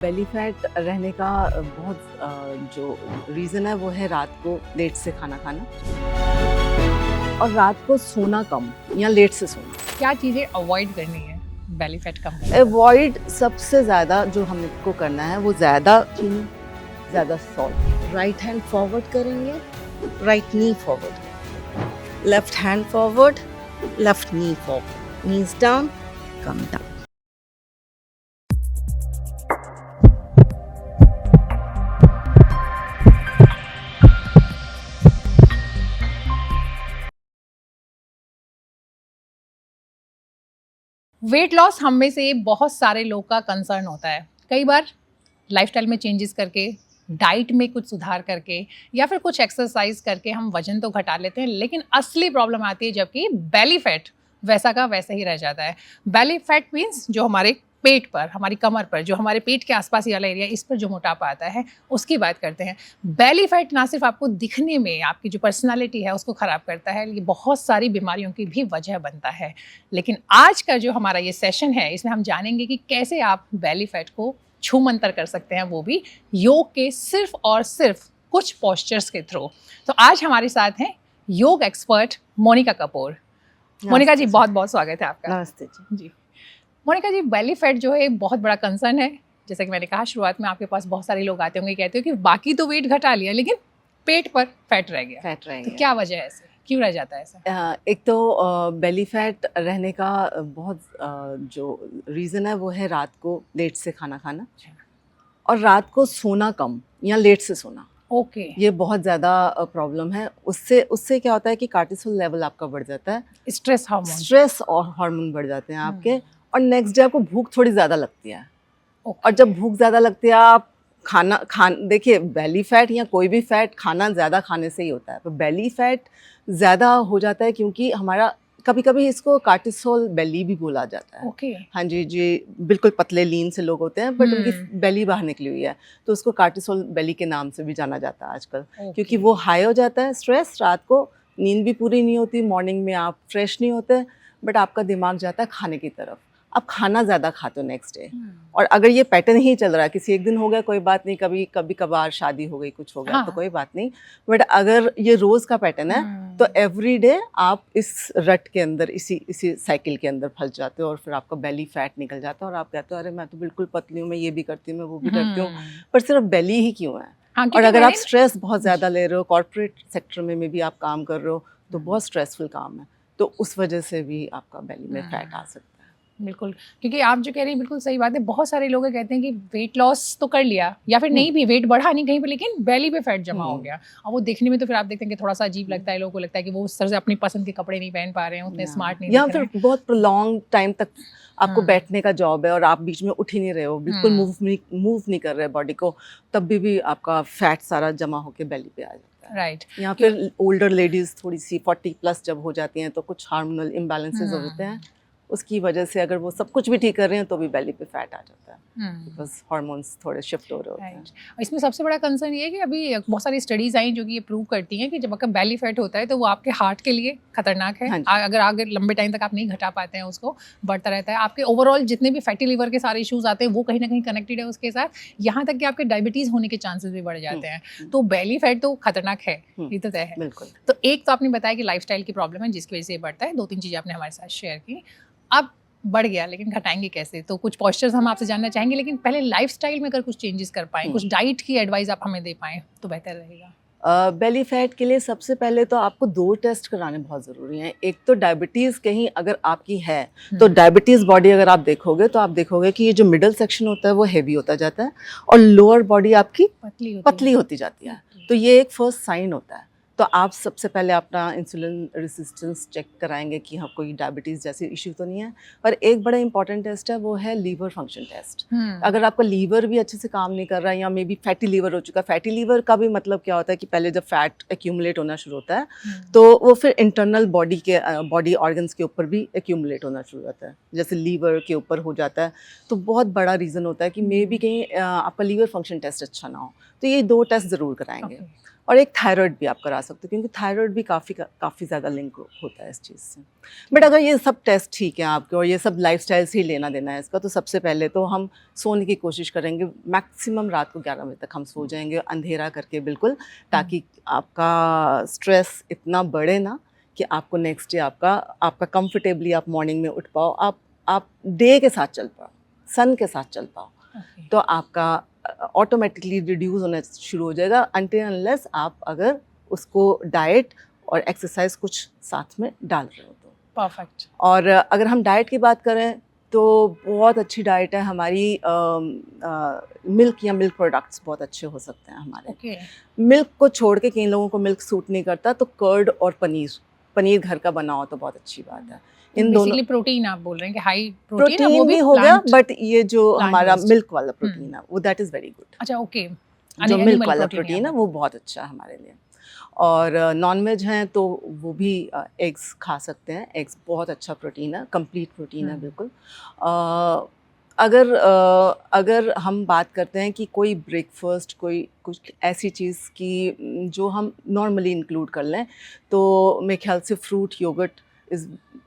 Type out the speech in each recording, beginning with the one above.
Belly fat रहने का बहुत जो रीज़न है वो है रात को लेट से खाना खाना और रात को सोना कम या लेट से सोना। क्या चीज़ें अवॉइड करनी है बेली फैट कम? अवॉइड सबसे ज़्यादा जो हमको करना है वो ज़्यादा चीनी, ज़्यादा सॉल्ट। राइट हैंड फॉरवर्ड करेंगे, right knee forward, left hand forward, left knee forward, knees down, come down. Weight loss हम में से बहुत सारे लोग का कंसर्न होता है। कई बार लाइफस्टाइल में चेंजेस करके, डाइट में कुछ सुधार करके या फिर कुछ एक्सरसाइज करके हम वजन तो घटा लेते हैं, लेकिन असली प्रॉब्लम आती है जबकि बेली फैट वैसा का वैसा ही रह जाता है। बेली फैट मीन्स जो हमारे पेट पर, हमारी कमर पर, जो हमारे पेट के आसपास ये वाला एरिया, इस पर जो मोटापा आता है उसकी बात करते हैं। बेली फैट ना सिर्फ आपको दिखने में, आपकी जो पर्सनालिटी है उसको ख़राब करता है, ये बहुत सारी बीमारियों की भी वजह बनता है। लेकिन आज का जो हमारा ये सेशन है, इसमें हम जानेंगे कि कैसे आप बेली फैट को छूमंतर कर सकते हैं, वो भी योग के सिर्फ और सिर्फ कुछ पोस्चर्स के थ्रू। तो आज हमारे साथ हैं योग एक्सपर्ट मोनिका कपूर। मोनिका जी, बहुत बहुत स्वागत है आपका। नमस्ते जी। मोनिका जी, बेली फैट जो है एक बहुत बड़ा कंसर्न है। जैसे कि मैंने कहा शुरुआत में, आपके पास बहुत सारे लोग आते होंगे, कहते हो कि बाकी तो वेट घटा लिया लेकिन पेट पर फैट रह गया। फैट रह तो गया। क्या वजह है ऐसे, क्यों रह जाता है ऐसा? एक तो बेली फैट रहने का बहुत जो रीज़न है वो है रात को लेट से खाना खाना और रात को सोना कम या लेट से सोना। ओके। ये बहुत ज़्यादा प्रॉब्लम है। उससे उससे क्या होता है कि कार्टिसोल लेवल आपका बढ़ जाता है, स्ट्रेस हार्मोन। स्ट्रेस और हार्मोन बढ़ जाते हैं आपके, और नेक्स्ट डे आपको भूख थोड़ी ज़्यादा लगती है। और जब भूख ज़्यादा लगती है, आप देखिए, बेली फैट या कोई भी फैट खाना ज़्यादा खाने से ही होता है। तो बेली फैट ज़्यादा हो जाता है क्योंकि हमारा कभी कभी इसको कार्टिसोल बेली भी बोला जाता है। ओके। हाँ जी जी, बिल्कुल पतले लीन से लोग होते हैं बट उनकी बेली बाहर निकली हुई है, तो उसको कार्टिसोल बेली के नाम से भी जाना जाता है आजकल। क्योंकि वो हाई हो जाता है स्ट्रेस, रात को नींद भी पूरी नहीं होती, मॉर्निंग में आप फ्रेश नहीं होते, बट आपका दिमाग जाता है खाने की तरफ, आप खाना ज़्यादा खाते हो नेक्स्ट डे। और अगर ये पैटर्न ही चल रहा है, किसी एक दिन हो गया कोई बात नहीं, कभी कभार शादी हो गई, कुछ हो गया तो कोई बात नहीं, बट अगर ये रोज़ का पैटर्न है तो एवरी डे आप इस रट के अंदर, इसी साइकिल के अंदर फंस जाते हो और फिर आपका बेली फैट निकल जाता है और आप कहते हो अरे मैं तो बिल्कुल पतली हूँ, मैं ये भी करती हूँ, मैं वो भी करती हूँ, पर सिर्फ बेली ही क्यों है। और अगर आप स्ट्रेस बहुत ज़्यादा ले रहे हो, कॉर्पोरेट सेक्टर में भी आप काम कर रहे हो तो बहुत स्ट्रेसफुल काम है, तो उस वजह से भी आपका बेली में फैट आ सकता है। बिल्कुल, क्योंकि आप जो कह रही हैं बिल्कुल सही बात है। बहुत सारे लोग कहते हैं कि वेट लॉस तो कर लिया या फिर नहीं भी, वेट बढ़ा नहीं कहीं पे, लेकिन बेली पे फैट जमा हो गया। और वो देखने में तो फिर आप देखते हैं कि थोड़ा सा अजीब लगता है, लोगों को लगता है कि वो उस तरह से अपनी पसंद के कपड़े नहीं पहन पा रहे हैं, उतने स्मार्ट नहीं या दिख रहे फिर हैं। बहुत लॉन्ग टाइम तक आपको बैठने का जॉब है और आप बीच में उठ ही नहीं रहे हो, बिल्कुल मूव नहीं कर रहे बॉडी को, तब भी आपका फैट सारा जमा होकर बेली पे आ जाता है। राइट। या फिर ओल्डर लेडीज थोड़ी सी 40+ जब हो जाती हैं तो कुछ हार्मोनल इम्बैलेंसेस होते हैं, उसकी वजह से अगर वो सब कुछ भी ठीक कर रहे हैं तो भी बेली पे फैट आ जाता है, बिकॉज हार्मोन्स थोड़े शिफ्ट हो रहे होते हैं। इसमें सबसे बड़ा कंसर्न ये है कि अभी बहुत सारी स्टडीज आई जो कि ये प्रूव करती हैं कि जब आपका बेली फैट होता है तो वो आपके हार्ट के लिए खतरनाक है। अगर आगे लंबे टाइम तक आप नहीं घटा पाते हैं उसको, बढ़ता रहता है। आपके ओवरऑल जितने भी फैटी लिवर के सारे इश्यूज आते हैं वो कहीं ना कहीं कनेक्टेड है उसके साथ, यहाँ तक कि आपके डायबिटीज होने के चांसेस भी बढ़ जाते हैं। तो बेली फैट तो खतरनाक है, ये तो तय है। बिल्कुल। तो एक तो आपने बताया कि लाइफस्टाइल की प्रॉब्लम है जिसकी वजह से ये बढ़ता है, 2-3 चीज़ें आपने हमारे साथ शेयर की। अब बढ़ गया लेकिन घटाएंगे कैसे, तो कुछ पोस्चर्स हम आपसे जानना चाहेंगे, लेकिन पहले लाइफस्टाइल में अगर कुछ चेंजेस कर पाएँ, कुछ डाइट की एडवाइस आप हमें दे पाएँ तो बेहतर रहेगा। बेली फैट के लिए सबसे पहले तो आपको 2 टेस्ट कराने बहुत ज़रूरी हैं। एक तो डायबिटीज़ कहीं अगर आपकी है तो डायबिटीज़ बॉडी अगर आप देखोगे तो आप देखोगे कि ये जो मिडल सेक्शन होता है वो हेवी होता जाता है और लोअर बॉडी आपकी पतली होती जाती है। तो ये एक फर्स्ट साइन होता है। तो आप सबसे पहले अपना इंसुलिन रेजिस्टेंस चेक कराएंगे कि हाँ कोई डायबिटीज़ जैसे इश्यू तो नहीं है। और एक बड़ा इंपॉर्टेंट टेस्ट है वो है लीवर फंक्शन टेस्ट। अगर आपका लीवर भी अच्छे से काम नहीं कर रहा है या मे बी फैटी लीवर हो चुका है, फैटी लीवर का भी मतलब क्या होता है कि पहले जब फैट एक्यूमुलेट होना शुरू होता है तो वो फिर इंटरनल बॉडी ऑर्गन्स के ऊपर भी एक्यूमुलेट होना शुरू होता है, जैसे लीवर के ऊपर हो जाता है। तो बहुत बड़ा रीज़न होता है कि मे बी कहीं आपका लीवर फंक्शन टेस्ट अच्छा ना हो, तो ये 2 टेस्ट ज़रूर कराएंगे। और एक थायराइड भी आप करा सकते हो, क्योंकि थायराइड भी काफ़ी ज़्यादा लिंक होता है इस चीज़ से। बट अगर ये सब टेस्ट ठीक है आपके और ये सब लाइफस्टाइल से ही लेना देना है इसका, तो सबसे पहले तो हम सोने की कोशिश करेंगे, मैक्सिमम रात को 11 बजे तक हम सो जाएंगे, अंधेरा करके बिल्कुल, ताकि आपका स्ट्रेस इतना बढ़े ना कि आपको नेक्स्ट डे आपका कंफर्टेबली आप मॉर्निंग में उठ पाओ, आप डे के साथ चल पाओ, सन के साथ चल पाओ। तो आपका ऑटोमेटिकली रिड्यूस होना शुरू हो जाएगा, अनटिल अनलेस आप अगर उसको डाइट और एक्सरसाइज कुछ साथ में डाल रहे हो तो। परफेक्ट। और अगर हम डाइट की बात करें तो बहुत अच्छी डाइट है हमारी, मिल्क या मिल्क प्रोडक्ट्स बहुत अच्छे हो सकते हैं हमारे। मिल्क को छोड़ के कई लोगों को मिल्क सूट नहीं करता, तो कर्ड और पनीर घर का बना हो तो बहुत अच्छी बात है। इन दोनों प्रोटीन आप बोल रहे हैं कि हाई प्रोटीन भी हो गया, बट ये जो हमारा मिल्क वाला प्रोटीन है वो दैट इज वेरी गुड। अच्छा, ओके। जो मिल्क वाला प्रोटीन है वो बहुत अच्छा है हमारे लिए। और नॉन वेज हैं तो वो भी एग्स खा सकते हैं, एग्स बहुत अच्छा प्रोटीन है, कंप्लीट प्रोटीन है बिल्कुल। अगर हम बात करते हैं कि कोई ब्रेकफास्ट, कोई कुछ ऐसी चीज़ की जो हम नॉर्मली इंक्लूड कर लें, तो मेरे ख्याल से fruit yogurt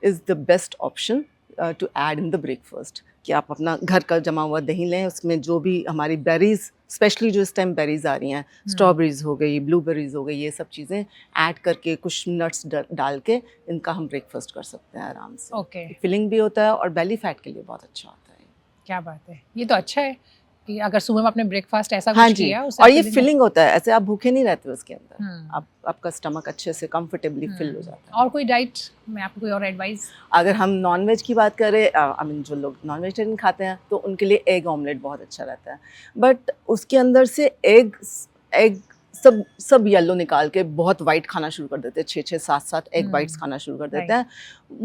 is the best option to add in the breakfast. कि आप अपना घर का जमा हुआ दही लें, उसमें जो भी हमारी बेरीज़, स्पेशली जो इस टाइम बेरीज़ आ रही हैं, स्ट्रॉबेरीज़ हो गई, ब्लूबेरीज़ हो गई, ये सब चीज़ें ऐड करके कुछ नट्स डाल के इनका हम ब्रेकफास्ट कर सकते हैं आराम से। ओके। फिलिंग भी होता है और बेली फैट के लिए बहुत अच्छा होता है। क्या बात है, ये तो अच्छा है कि अगर सुबह में आपने ब्रेकफास्ट ऐसा हाँ कुछ जी, किया और ये फिलिंग होता है, ऐसे आप भूखे नहीं रहते उसके अंदर, आपका स्टमक अच्छे से कंफर्टेबली फिल हो जाता है। और कोई डाइट में आपको कोई और एडवाइस? अगर हम नॉन वेज की बात करें, आई मीन जो लोग नॉन वेजिटेरियन खाते हैं तो उनके लिए एग ऑमलेट बहुत अच्छा रहता है, बट उसके अंदर से एग सब येलो निकाल के बहुत वाइट खाना शुरू कर देते हैं, 6-6, 7-7 एग वाइट्स खाना शुरू कर देते हैं।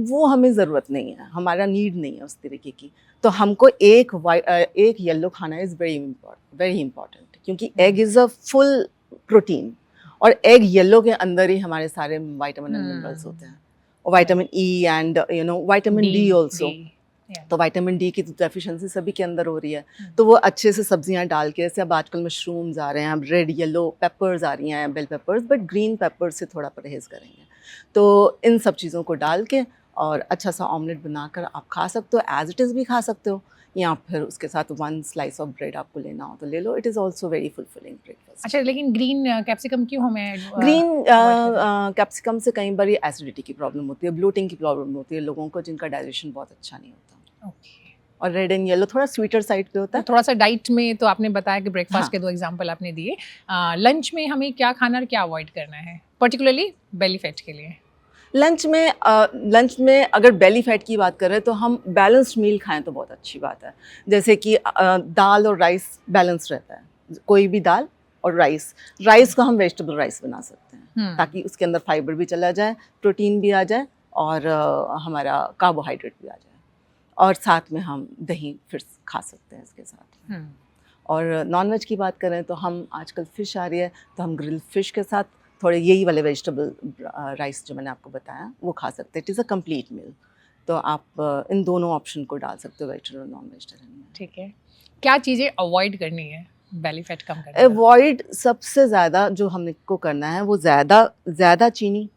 वो हमें ज़रूरत नहीं है, हमारा नीड नहीं है उस तरीके की। तो हमको एक येलो खाना इज़ वेरी इंपॉर्टेंट, क्योंकि egg is a full protein, और एग येलो के अंदर ही हमारे सारे विटामिन एंड मिनरल्स होते हैं, और vitamin E and vitamin D also. तो विटामिन डी की तो डेफिशिएंसी सभी के अंदर हो रही है, तो वो अच्छे से सब्जियां डाल के, जैसे अब आजकल मशरूम्स आ रहे हैं, अब रेड येलो पेपर्स आ रही हैं, bell peppers, but green peppers से थोड़ा परहेज़ करेंगे। तो इन सब चीज़ों को डाल के और अच्छा सा ऑमलेट बनाकर आप खा सकते हो, एज इट इज़ भी खा सकते हो, या फिर उसके साथ 1 स्लाइस ऑफ ब्रेड आपको लेना हो तो ले लो। It is also very fulfilling breakfast. अच्छा, लेकिन ग्रीन कैप्सिकम क्यों हमें ग्रीन कैप्सिकम से कई बार एसिडिटी की प्रॉब्लम होती है, ब्लोटिंग की प्रॉब्लम होती है लोगों को, जिनका डाइजेशन बहुत अच्छा नहीं होता। और रेड एंड येलो थोड़ा स्वीटर साइड पे होता है। थोड़ा सा डाइट में तो आपने बताया कि ब्रेकफास्ट के 2 एग्जांपल आपने दिए। लंच में हमें क्या खाना और क्या अवॉइड करना है, पर्टिकुलरली बेली फैट के लिए? लंच में अगर बेली फैट की बात करें तो हम बैलेंस्ड मील खाएं तो बहुत अच्छी बात है। जैसे कि दाल और राइस बैलेंस रहता है, कोई भी दाल और राइस को हम वेजिटेबल राइस बना सकते हैं, ताकि उसके अंदर फाइबर भी चला जाए, प्रोटीन भी आ जाए, और हमारा कार्बोहाइड्रेट भी आ जाए, और साथ में हम दही फिर खा सकते हैं इसके साथ। और नॉन वेज की बात करें तो हम आजकल फ़िश आ रही है, तो हम ग्रिल फिश के साथ थोड़े यही वाले वेजिटेबल राइस जो मैंने आपको बताया वो खा सकते हैं। It is a complete meal. तो आप इन दोनों ऑप्शन को डाल सकते हो, वेजिटेरियन और नॉन वेजिटेरियन में। ठीक है, क्या चीज़ें अवॉइड करनी है बेली फैट कम करने? अवॉइड सबसे ज़्यादा जो हमको करना है वो ज़्यादा चीनी,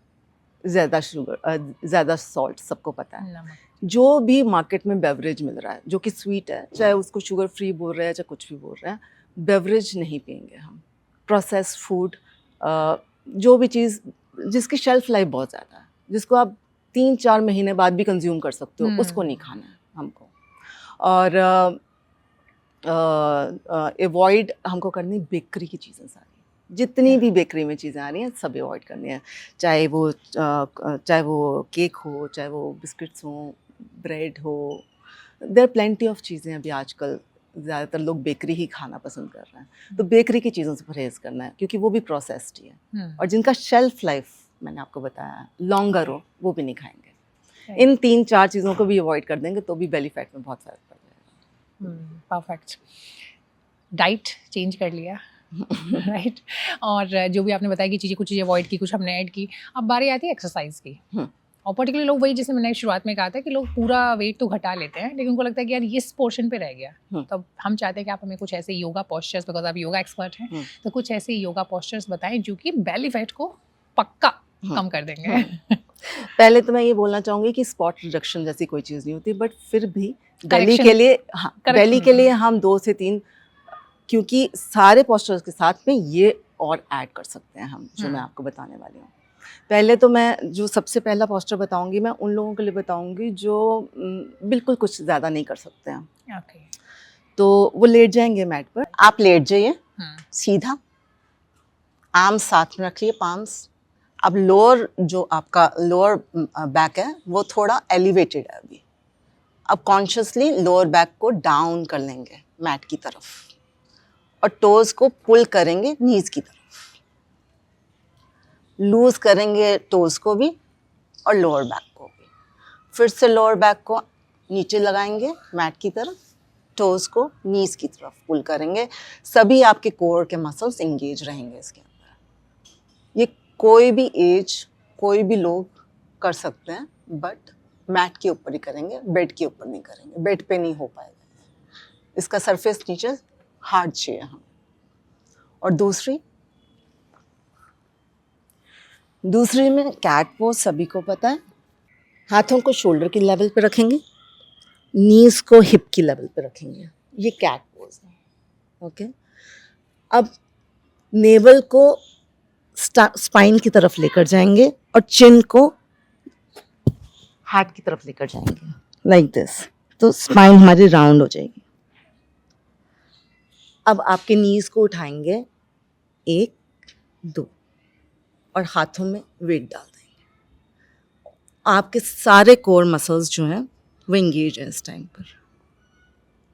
ज़्यादा शुगर, ज़्यादा सॉल्ट, सबको पता है। जो भी मार्केट में बेवरेज मिल रहा है जो कि स्वीट है, चाहे उसको शुगर फ्री बोल रहे हैं चाहे कुछ भी बोल रहे हैं, बेवरेज नहीं पियेंगे हम। प्रोसेस फूड, जो भी चीज़ जिसकी शेल्फ लाइफ बहुत ज़्यादा है, जिसको आप 3-4 महीने बाद भी कंज्यूम कर सकते हो, उसको नहीं खाना है हमको। और अवॉइड हमको करनी बेकरी की चीज़ें सारी, जितनी भी बेकरी में चीज़ें आ रही हैं सब अवॉइड करनी है, चाहे वो केक हो, चाहे वो बिस्किट्स हो, ब्रेड हो। देयर आर प्लेंटी ऑफ चीज़ें अभी आजकल, ज़्यादातर लोग बेकरी ही खाना पसंद कर रहे हैं, तो बेकरी की चीज़ों से परहेज़ करना है, क्योंकि वो भी प्रोसेस्ड ही है, और जिनका शेल्फ लाइफ मैंने आपको बताया लॉन्गर हो, वो भी नहीं खाएंगे। इन 3-4 चीज़ों को भी अवॉइड कर देंगे तो भी बेली फैट में बहुत फ़र्क पड़ जाएगा। परफेक्ट। डाइट चेंज कर लिया राइट और जो भी आपने बताया कि कुछ चीज़ें अवॉइड की, कुछ हमने ऐड की, अब बारी आती है एक्सरसाइज की। और पर्टिकुलर लोग वही, जैसे मैंने शुरुआत में कहा था कि लोग पूरा वेट तो घटा लेते हैं लेकिन उनको लगता है कि यार इस पोर्शन पे रह गया। तो हम चाहते हैं कि आप हमें कुछ ऐसे योगा पोस्चर्स, बिकॉज आप योगा एक्सपर्ट हैं, तो कुछ ऐसे योगा पोस्चर्स बताएं जो कि बेली फैट को पक्का कम कर देंगे। पहले तो मैं ये बोलना चाहूँगी कि स्पॉट रिडक्शन जैसी कोई चीज़ नहीं होती, बट फिर भी बेली Correction. के लिए, हाँ, Correction. बेली के लिए हम 2 से 3, क्योंकि सारे पोस्चर्स के साथ में ये और ऐड कर सकते हैं हम, जो मैं आपको बताने वाली हूँ। पहले तो मैं जो सबसे पहला पोस्चर बताऊंगी, मैं उन लोगों के लिए बताऊंगी जो बिल्कुल कुछ ज़्यादा नहीं कर सकते हैं। Okay. तो वो लेट जाएंगे मैट पर। आप लेट जाइए सीधा, आर्म्स साथ में रखिए, पाम्स। अब लोअर, जो आपका लोअर बैक है वो थोड़ा एलिवेटेड है अभी। अब कॉन्शियसली लोअर बैक को डाउन कर लेंगे मैट की तरफ और टोज को पुल करेंगे नीज की तरफ। लूज करेंगे टोज को भी और लोअर बैक को भी। फिर से लोअर बैक को नीचे लगाएंगे मैट की तरफ, टोज को नीज की तरफ पुल करेंगे। सभी आपके कोर के मसल्स एंगेज रहेंगे इसके अंदर। ये कोई भी एज, कोई भी लोग कर सकते हैं, बट मैट के ऊपर ही करेंगे, बेड के ऊपर नहीं करेंगे। बेड पे नहीं हो पाएगा, इसका सरफेस नीचे हार्ड चाहिए हमें। और दूसरी में कैट पोज सभी को पता है। हाथों को शोल्डर के लेवल पे रखेंगे, नीज को हिप की लेवल पे रखेंगे। ये कैट पोज है। ओके, अब नेवल को स्पाइन की तरफ लेकर जाएंगे और चिन को हार्ट की तरफ लेकर जाएंगे, लाइक दिस। तो स्पाइन हमारी राउंड हो जाएगी। अब आपके नीज को उठाएंगे, 1, 2, और हाथों में वेट डाल देंगे। आपके सारे कोर मसल्स जो हैं वो एंगेज हैं इस टाइम पर।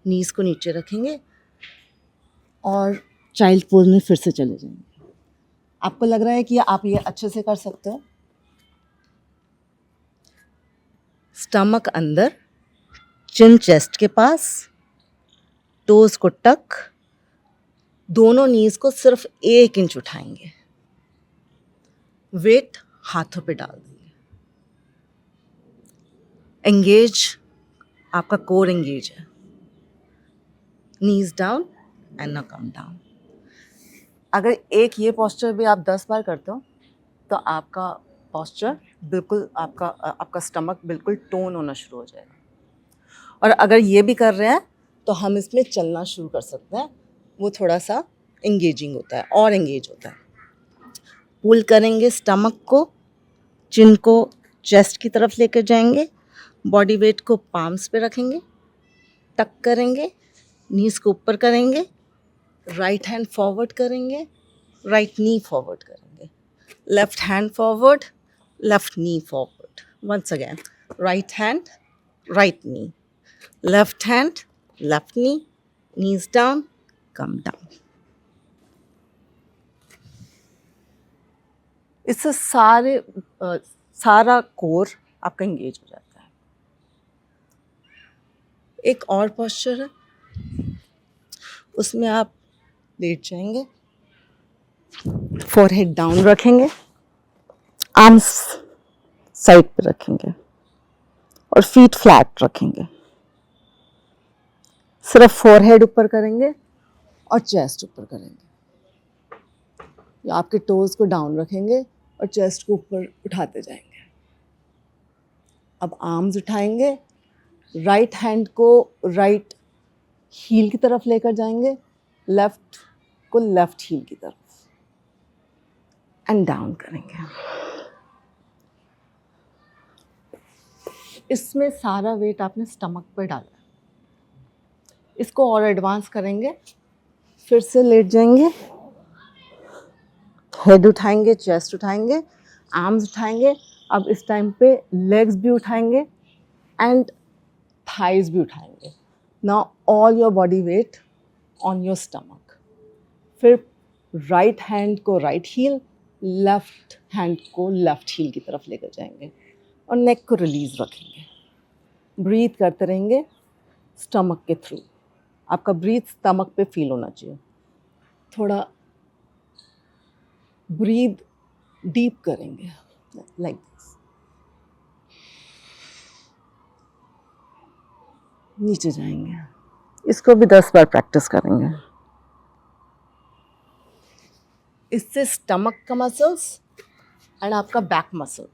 नीज को नीचे रखेंगे और चाइल्ड पोज में फिर से चले जाएंगे। आपको लग रहा है कि आप ये अच्छे से कर सकते हो? स्टमक अंदर, चिन चेस्ट के पास, टोज को टक, दोनों नीज को सिर्फ 1 इंच उठाएंगे, वेट हाथों पे डाल देंगे। एंगेज, आपका कोर एंगेज है। Knees down and now come down. अगर एक ये पोस्चर भी आप 10 बार करते हो तो आपका पोस्चर बिल्कुल, आपका स्टमक बिल्कुल टोन होना शुरू हो जाएगा। और अगर ये भी कर रहे हैं तो हम इसमें चलना शुरू कर सकते हैं। वो थोड़ा सा एंगेजिंग होता है और एंगेज होता है। पुल करेंगे स्टमक को, चिन को चेस्ट की तरफ लेकर जाएंगे, बॉडी वेट को पाम्स पे रखेंगे, टक करेंगे, नीज को ऊपर करेंगे, राइट हैंड फॉरवर्ड करेंगे, राइट नी फॉरवर्ड करेंगे, left hand forward, left knee forward. Once again, right hand, right knee, left hand, left knee, knees down, come down. इससे सारा कोर आपका एंगेज हो जाता है। एक और पोस्चर है, उसमें आप लेट जाएंगे, फोरहेड डाउन रखेंगे, आर्म्स साइड पे रखेंगे और फीट फ्लैट रखेंगे। सिर्फ फोरहेड ऊपर करेंगे और चेस्ट ऊपर करेंगे। आपके टोज को डाउन रखेंगे और चेस्ट को ऊपर उठाते जाएंगे। अब आर्म्स उठाएंगे, राइट हैंड को राइट हील की तरफ लेकर जाएंगे, लेफ्ट को लेफ्ट हील की तरफ, एंड डाउन करेंगे। इसमें सारा वेट आपने स्टमक पर डाला है। इसको और एडवांस करेंगे। फिर से लेट जाएंगे, हेड उठाएंगे, चेस्ट उठाएंगे, आर्म्स उठाएंगे। अब इस टाइम पे लेग्स भी उठाएंगे एंड थाइज भी उठाएंगे। Now all your body weight on your stomach. फिर राइट हैंड को राइट हील, लेफ्ट हैंड को लेफ्ट हील की तरफ लेकर जाएंगे और नेक को रिलीज रखेंगे। ब्रीथ करते रहेंगे स्टमक के थ्रू। आपका ब्रीथ स्टमक पे फील होना चाहिए। थोड़ा ब्रीथ डीप करेंगे, लाइक दिस। नीचे जाएंगे, इसको भी 10 बार प्रैक्टिस करेंगे। इससे स्टमक का मसल्स एंड आपका बैक मसल,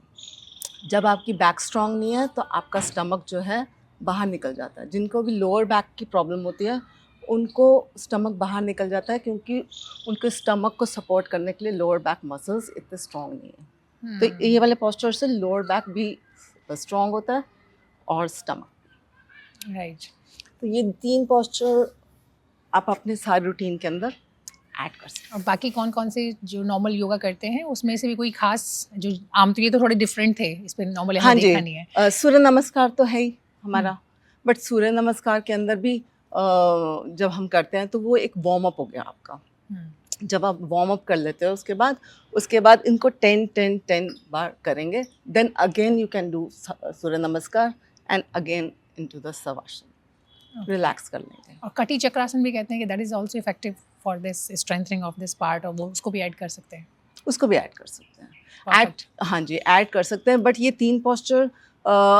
जब आपकी बैक स्ट्रांग नहीं है तो आपका स्टमक जो है बाहर निकल जाता है। जिनको भी लोअर बैक की प्रॉब्लम होती है उनको स्टमक बाहर निकल जाता है, क्योंकि उनके स्टमक को सपोर्ट करने के लिए लोअर बैक मसल्स इतने स्ट्रांग नहीं है। तो ये वाले पोस्चर से लोअर बैक भी स्ट्रांग होता है और स्टमक। राइट। तो ये 3 पोस्चर आप अपने सारे रूटीन के अंदर ऐड कर सकते हैं। और बाकी कौन कौन से जो नॉर्मल योगा करते हैं उसमें से भी कोई खास जो आम, तो ये तो थोड़े डिफरेंट थे, इस पे नॉर्मल हाँ हमने जी, देखा नहीं है। सूर्य नमस्कार तो है ही हमारा, बट सूर्य नमस्कार के अंदर भी जब हम करते हैं तो वो एक वार्म अप हो गया आपका। जब आप वार्म अप कर लेते हो उसके बाद इनको 10 बार करेंगे, then again you can do Surya Namaskar and again into the Shavasana, relax कर लेंगे। और कटी चक्रासन भी कहते हैं कि that is also effective for this strengthening of this part, और वो उसको भी ऐड कर सकते हैं। उसको भी ऐड कर सकते हैं, ऐड, हाँ जी ऐड कर सकते हैं। बट ये 3 पोस्चर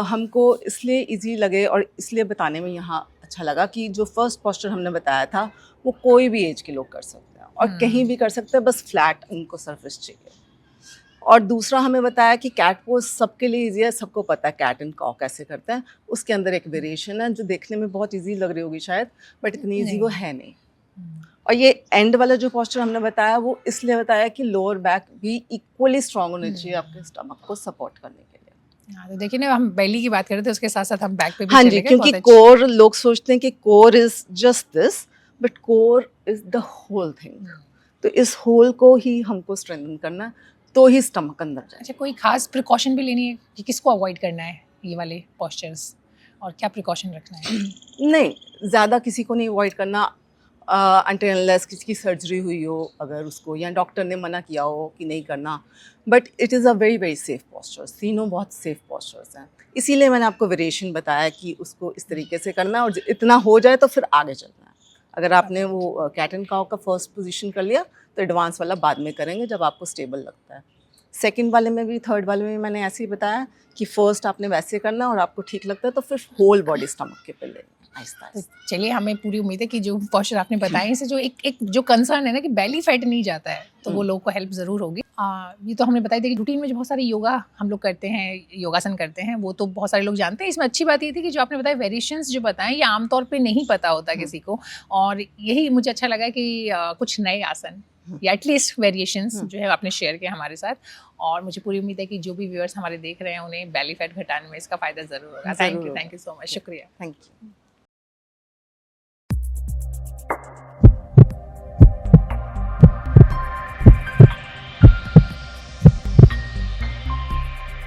हमको इसलिए इजी लगे और इसलिए बताने में यहाँ अच्छा लगा कि जो फर्स्ट पोस्चर हमने बताया था वो कोई भी एज के लोग कर सकते हैं और कहीं भी कर सकते हैं, बस फ्लैट उनको सरफेस चाहिए। और दूसरा हमें बताया कि कैट पोज सबके लिए इजी है, सबको पता है कैट एंड कॉ कैसे करते हैं। उसके अंदर एक वेरिएशन है जो देखने में बहुत इजी लग रही होगी शायद, बट इतनी इजी वो है नहीं। और ये एंड वाला जो पोस्चर हमने बताया वो इसलिए बताया कि लोअर बैक भी इक्वली स्ट्रांग होने चाहिए आपके स्टमक को सपोर्ट करने के लिए। हाँ, तो देखिए ना, हम बेली की बात कर रहे थे, उसके साथ साथ हम बैक पे भी हाँ चले जी, गए। क्योंकि बहुत अच्छी- कोर, लोग सोचते हैं कि core is just this, but core is the whole thing. तो इस होल को ही हमको स्ट्रेंथन करना है, तो ही स्टमक अंदर जाए। अच्छा, कोई खास प्रिकॉशन भी लेनी है कि किसको अवॉइड करना है ये वाले पोस्चर्स, और क्या प्रिकॉशन रखना है? नहीं, ज़्यादा किसी को नहीं अवॉइड करना अनटिल अनलेस किसी की सर्जरी हुई हो अगर उसको, या डॉक्टर ने मना किया हो कि नहीं करना। But it is a very very safe postures, तीनों बहुत सेफ पोस्चर्स हैं। इसीलिए मैंने आपको वेरिएशन बताया कि उसको इस तरीके से करना है और इतना हो जाए तो फिर आगे चलना है। अगर आपने वो कैट एंड काउ का फर्स्ट पोजीशन कर लिया तो एडवांस वाला बाद में करेंगे जब आपको स्टेबल लगता है। सेकंड वाले में भी, थर्ड वाले में भी मैंने ऐसे ही बताया कि फर्स्ट आपने वैसे करना और आपको ठीक लगता है तो फिर होल बॉडी स्टमक के पे लेना आहिस्ता तो आहिस्ता। चलिए, हमें पूरी उम्मीद है कि जो पोस्चर आपने बताए इससे जो एक जो कंसर्न है ना कि बेली फैट नहीं जाता है, तो वो लोगों को हेल्प ज़रूर होगी। ये तो हमने बताई थी कि रूटीन में जो बहुत सारे योगा हम लोग करते हैं, योगासन करते हैं, वो तो बहुत सारे लोग जानते हैं। इसमें अच्छी बात ये थी कि जो आपने बताया वेरिएशंस जो बताएं, ये आमतौर पे नहीं पता होता किसी को, और यही मुझे अच्छा लगा कि कुछ नए आसन या एटलीस्ट वेरिएशंस जो है आपने शेयर किया हमारे साथ। और मुझे पूरी उम्मीद है कि जो भी व्यूअर्स हमारे देख रहे हैं उन्हें बेली फैट घटाने में इसका फ़ायदा ज़रूर होगा। थैंक यू सो मच, शुक्रिया। Thank you.